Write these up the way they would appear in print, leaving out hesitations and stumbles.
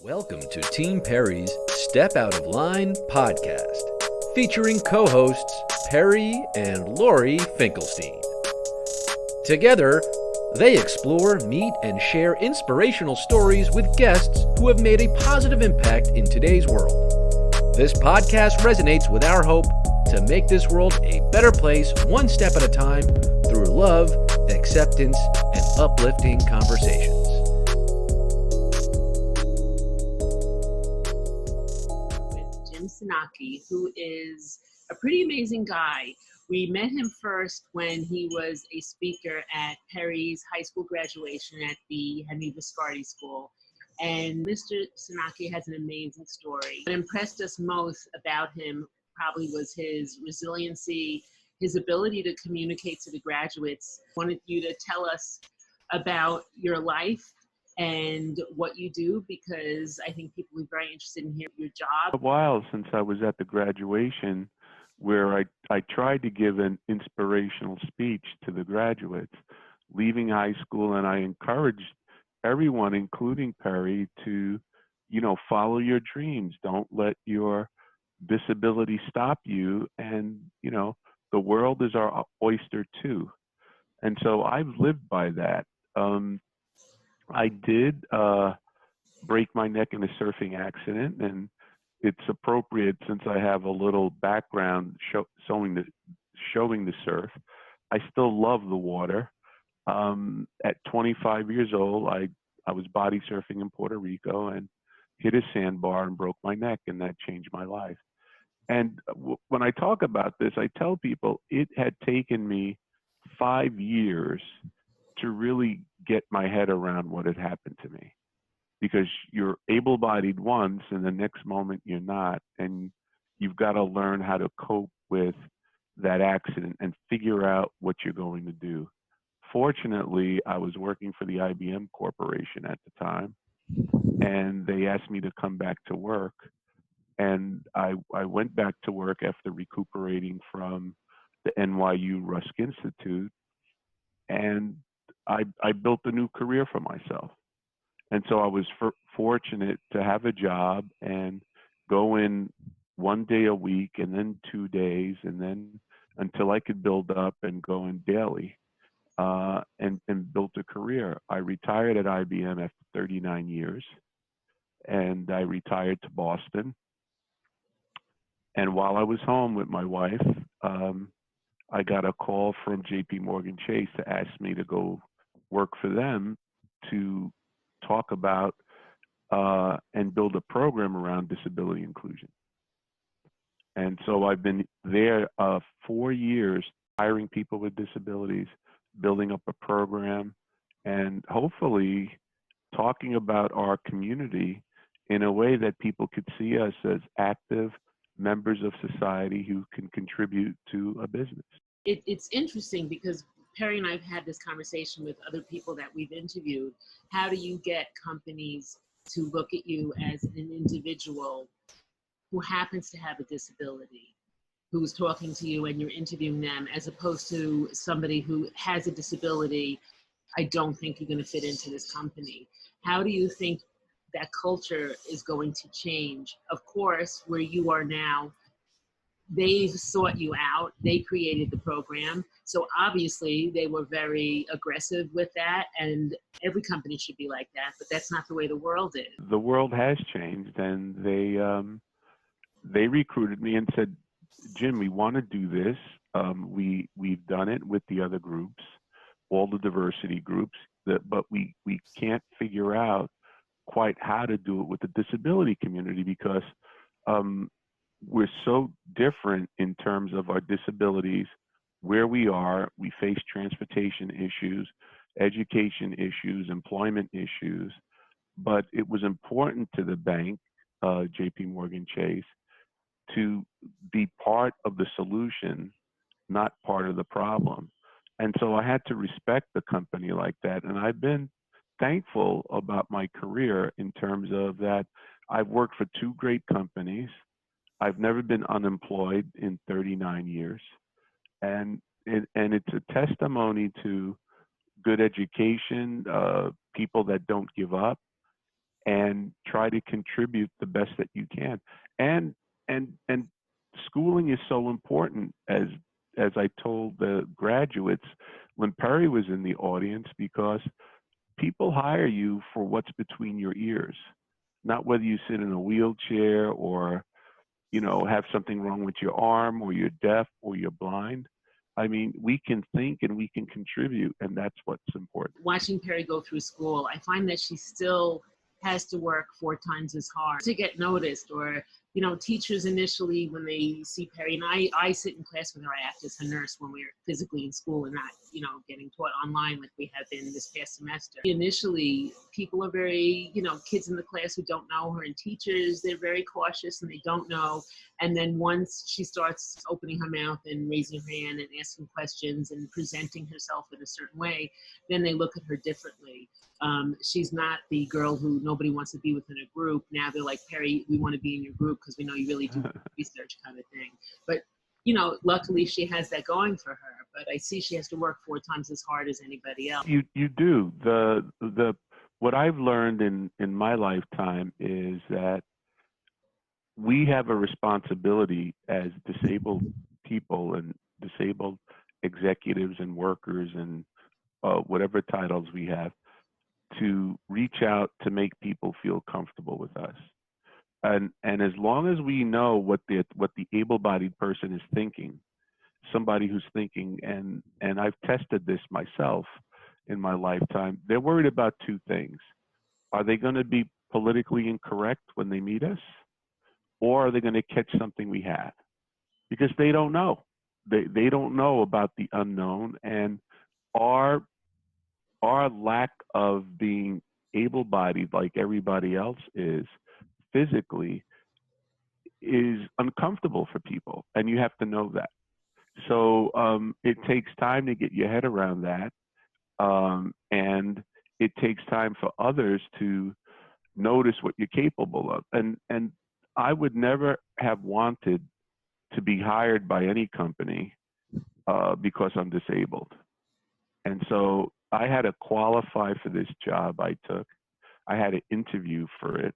Welcome to Team Perry's Step Out of Line podcast, featuring co-hosts Perry and Lori Finkelstein. Together, they explore, meet, and share inspirational stories with guests who have made a positive impact in today's world. This podcast resonates with our hope to make this world a better place one step at a time through love, acceptance, and uplifting conversations. Sinocchi, who is a pretty amazing guy. We met him first when he was a speaker at Perry's high school graduation at the Henry Viscardi School. And Mr. Sinocchi has an amazing story. What impressed us most about him probably was his resiliency, his ability to communicate to the graduates. I wanted you to tell us about your life and what you do, because I think people are very interested in hearing your job. A while since I was at the graduation where I tried to give an inspirational speech to the graduates leaving high school, and I encouraged everyone, including Perry, to, follow your dreams. Don't let your disability stop you. And, the world is our oyster too. And so I've lived by that. I did break my neck in a surfing accident, and it's appropriate since I have a little background showing the surf. I still love the water. At 25 years old, I was body surfing in Puerto Rico and hit a sandbar and broke my neck, and that changed my life. And when I talk about this, I tell people it had taken me 5 years to really get my head around what had happened to me, because you're able-bodied once and the next moment you're not, and you've got to learn how to cope with that accident and figure out what you're going to do. Fortunately, I was working for the IBM Corporation at the time, and they asked me to come back to work, and I went back to work after recuperating from the NYU Rusk Institute, and I built a new career for myself. And so I was fortunate to have a job and go in 1 day a week, and then 2 days, and then until I could build up and go in daily, and built a career. I retired at IBM after 39 years, and I retired to Boston. And while I was home with my wife, I got a call from JPMorgan Chase to ask me to go work for them to talk about and build a program around disability inclusion. And so I've been there 4 years, hiring people with disabilities, building up a program, and hopefully talking about our community in a way that people could see us as active members of society who can contribute to a business. It's interesting because Perry and I have had this conversation with other people that we've interviewed. How do you get companies to look at you as an individual who happens to have a disability, who's talking to you and you're interviewing them, as opposed to somebody who has a disability? I don't think you're going to fit into this company. How do you think that culture is going to change? Of course, where you are now, they've sought you out, they created the program, so obviously they were very aggressive with that, and every company should be like that, but that's not the way the world is. The world has changed, and they recruited me and said, Jim, we want to do this. We've done it with the other groups, all the diversity groups, but we can't figure out quite how to do it with the disability community, because we're so different in terms of our disabilities, where we are. We face transportation issues, education issues, employment issues, but it was important to the bank, JPMorgan Chase, to be part of the solution, not part of the problem. And so I had to respect the company like that. And I've been thankful about my career in terms of that. I've worked for 2 great companies. I've never been unemployed in 39 years. And it's a testimony to good education, people that don't give up, and try to contribute the best that you can. And schooling is so important, as I told the graduates when Perry was in the audience, because people hire you for what's between your ears, not whether you sit in a wheelchair or, have something wrong with your arm or you're deaf or you're blind. I mean, we can think and we can contribute, and that's what's important. Watching Perry go through school, I find that she still has to work 4 times as hard to get noticed. Or, teachers initially, when they see Perry, and I sit in class with her, I act as her nurse when we're physically in school and not, getting taught online like we have been this past semester. Initially, people are very, kids in the class who don't know her, and teachers, they're very cautious and they don't know. And then once she starts opening her mouth and raising her hand and asking questions and presenting herself in a certain way, then they look at her differently. She's not the girl who nobody wants to be within a group. Now they're like, Perry, we want to be in your group because we know you really do research, kind of thing. But, luckily she has that going for her. But I see she has to work 4 times as hard as anybody else. You do. What I've learned in my lifetime is that we have a responsibility as disabled people and disabled executives and workers and whatever titles we have, to reach out to make people feel comfortable with us. And as long as we know what the able-bodied person is thinking, somebody who's thinking, and I've tested this myself in my lifetime, they're worried about 2 things. Are they going to be politically incorrect when they meet us? Or are they going to catch something we have? Because they don't know. They don't know about the unknown, and our lack of being able-bodied like everybody else is physically is uncomfortable for people, and you have to know that. So it takes time to get your head around that, and it takes time for others to notice what you're capable of. And I would never have wanted to be hired by any company because I'm disabled. And so I had to qualify for this job I took. I had to interview for it.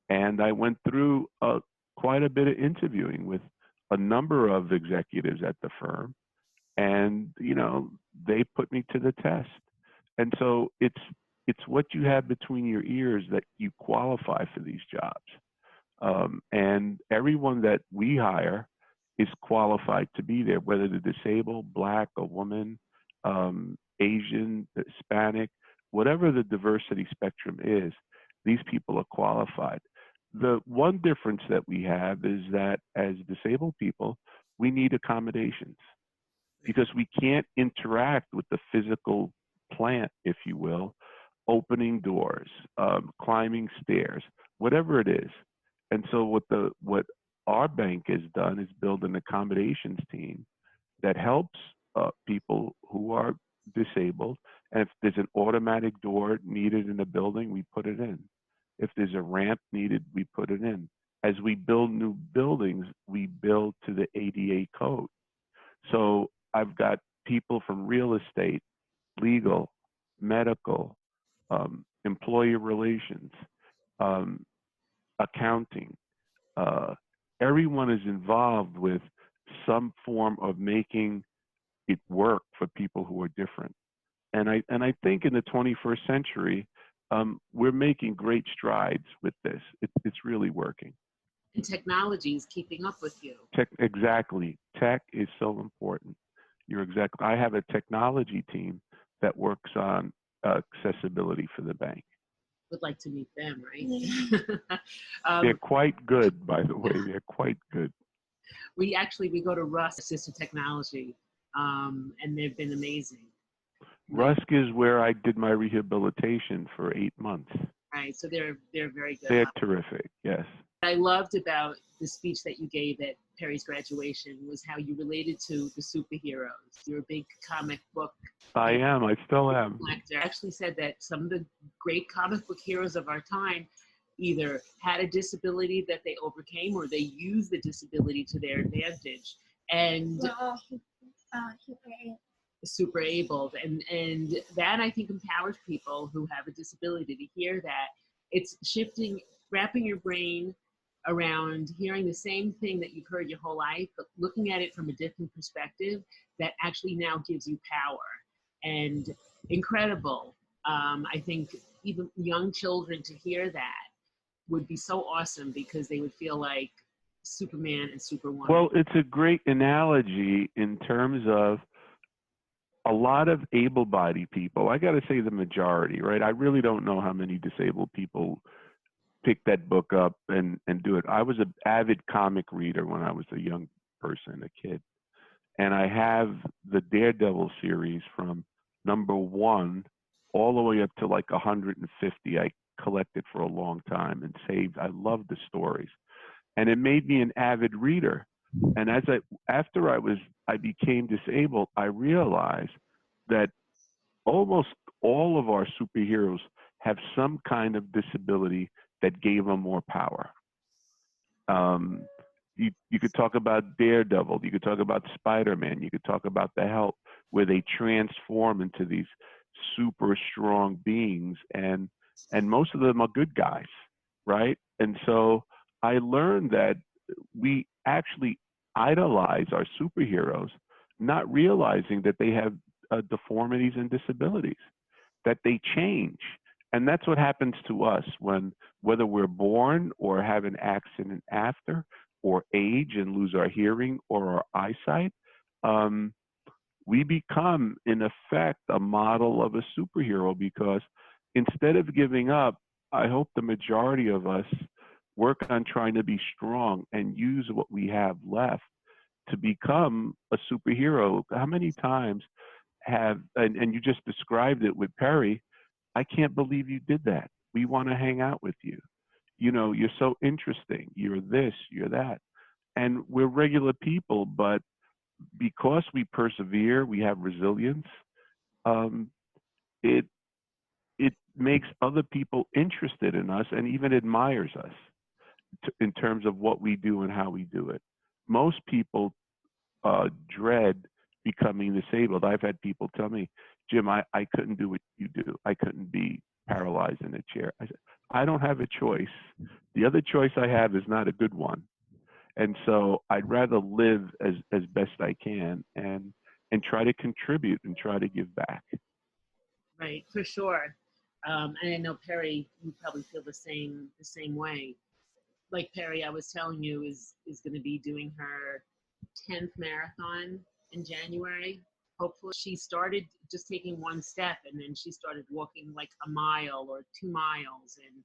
And I went through quite a bit of interviewing with a number of executives at the firm. And, they put me to the test. And so it's what you have between your ears that you qualify for these jobs. And everyone that we hire is qualified to be there, whether they're disabled, Black, a woman, Asian, Hispanic, whatever the diversity spectrum is, these people are qualified. The one difference that we have is that as disabled people, we need accommodations because we can't interact with the physical plant, if you will, opening doors, climbing stairs, whatever it is. And so what our bank has done is build an accommodations team that helps people who are disabled. And if there's an automatic door needed in the building, we put it in. If there's a ramp needed, we put it in. As we build new buildings, we build to the ADA code. So I've got people from real estate, legal, medical, employee relations, accounting. Everyone is involved with some form of making it work for people who are different. And I think in the 21st century, we're making great strides with this. It's really working. And technology is keeping up with you. Exactly. Tech is so important. I have a technology team that works on accessibility for the bank. Would like to meet them, right? Yeah. They're quite good, by the way. They're quite good. We go to Rusk Assistive Technology, and they've been amazing. Rusk is where I did my rehabilitation for 8 months. Right, so they're very good. They're terrific, yes. What I loved about the speech that you gave at Perry's graduation was how you related to the superheroes. You're a big comic book. I am. I still am. Collector. I actually said that some of the great comic book heroes of our time either had a disability that they overcame or they used the disability to their advantage. And super abled, and that I think empowers people who have a disability to hear that. It's shifting, wrapping your brain around hearing the same thing that you've heard your whole life, but looking at it from a different perspective that actually now gives you power. And incredible. I think even young children to hear that would be so awesome, because they would feel like Superman and Superwoman. Well, it's a great analogy in terms of a lot of able-bodied people. I got to say the majority, right? I really don't know how many disabled people pick that book up and do it. I was an avid comic reader when I was a young person, a kid. And I have the Daredevil series from #1 all the way up to like 150. I collected for a long time and saved. I love the stories. And it made me an avid reader. And after I became disabled, I realized that almost all of our superheroes have some kind of disability that gave them more power. You could talk about Daredevil, you could talk about Spider-Man, you could talk about the Hulk, where they transform into these super strong beings, and most of them are good guys, right? And so I learned that we actually idolize our superheroes, not realizing that they have deformities and disabilities, that they change. And that's what happens to us whether we're born or have an accident after, or age and lose our hearing or our eyesight. We become, in effect, a model of a superhero, because instead of giving up, I hope the majority of us work on trying to be strong and use what we have left to become a superhero. How many times and you just described it with Perry, I can't believe you did that. We want to hang out with you. You know, you're so interesting. You're this, you're that. And we're regular people, but because we persevere, we have resilience, it makes other people interested in us and even admires us in terms of what we do and how we do it. Most people dread becoming disabled. I've had people tell me, Jim, I couldn't do what you do. I couldn't be paralyzed in a chair. I said, I don't have a choice. The other choice I have is not a good one. And so I'd rather live as best I can and try to contribute and try to give back. Right, for sure. And I know Perry, you probably feel the same way. Like Perry, I was telling you, is going to be doing her 10th marathon in January. Hopefully, she started just taking one step, and then she started walking like a mile or 2 miles. And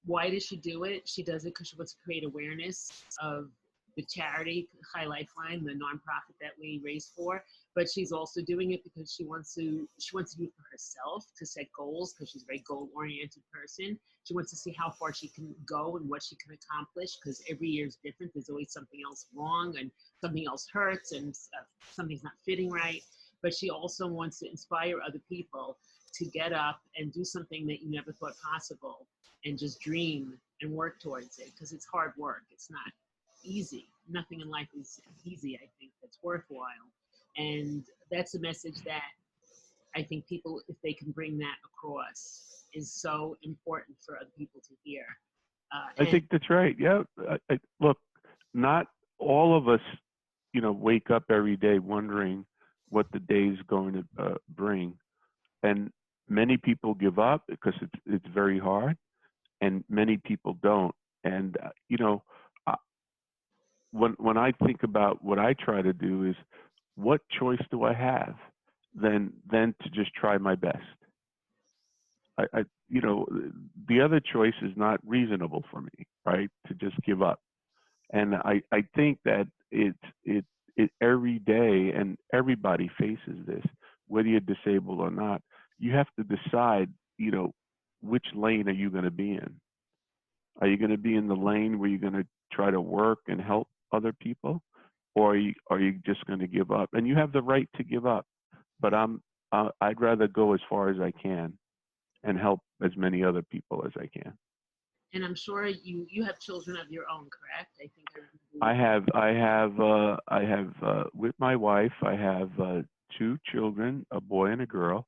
why does she do it? She does it because she wants to create awareness of the charity High Lifeline, the nonprofit that we raise for. But she's also doing it because she wants to do it for herself, to set goals, because she's a very goal-oriented person. She wants to see how far she can go and what she can accomplish, because every year is different. There's always something else wrong, and something else hurts, and something's not fitting right. But she also wants to inspire other people to get up and do something that you never thought possible, and just dream and work towards it, because it's hard work. It's not easy. Nothing in life is easy, I think, that's worthwhile. And that's a message that I think people, if they can bring that across, is so important for other people to hear. I think that's right. Yeah. Look, not all of us, wake up every day wondering what the day is going to bring. And many people give up because it's very hard, and many people don't. And, when I think about what I try to do is, what choice do I have than to just try my best? The other choice is not reasonable for me, right? To just give up. And I think that it every day, and everybody faces this, whether you're disabled or not. You have to decide, which lane are you going to be in? Are you going to be in the lane where you're going to try to work and help other people, or are you just going to give up? And you have the right to give up, but I'd rather go as far as I can and help as many other people as I can. And I'm sure you have children of your own, correct? I think I have with my wife, I have two children, a boy and a girl.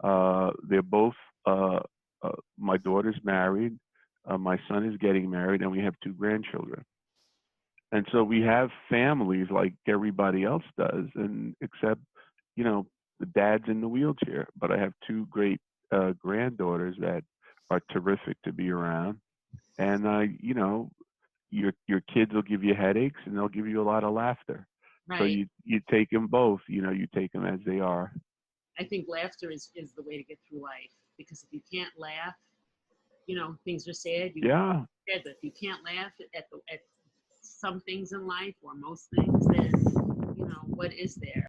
They're both, my daughter's married, my son is getting married, and we have two grandchildren. And so we have families like everybody else does, and except, you know, the dad's in the wheelchair. But I have two great granddaughters that are terrific to be around. And you know, your kids will give you headaches, and they'll give you a lot of laughter. So Right. you take them both. You know, you take them as they are. I think laughter is the way to get through life, because if you can't laugh, you know, things are sad. You Yeah. sad, but if you can't laugh at some things in life or most things, then you know what is there?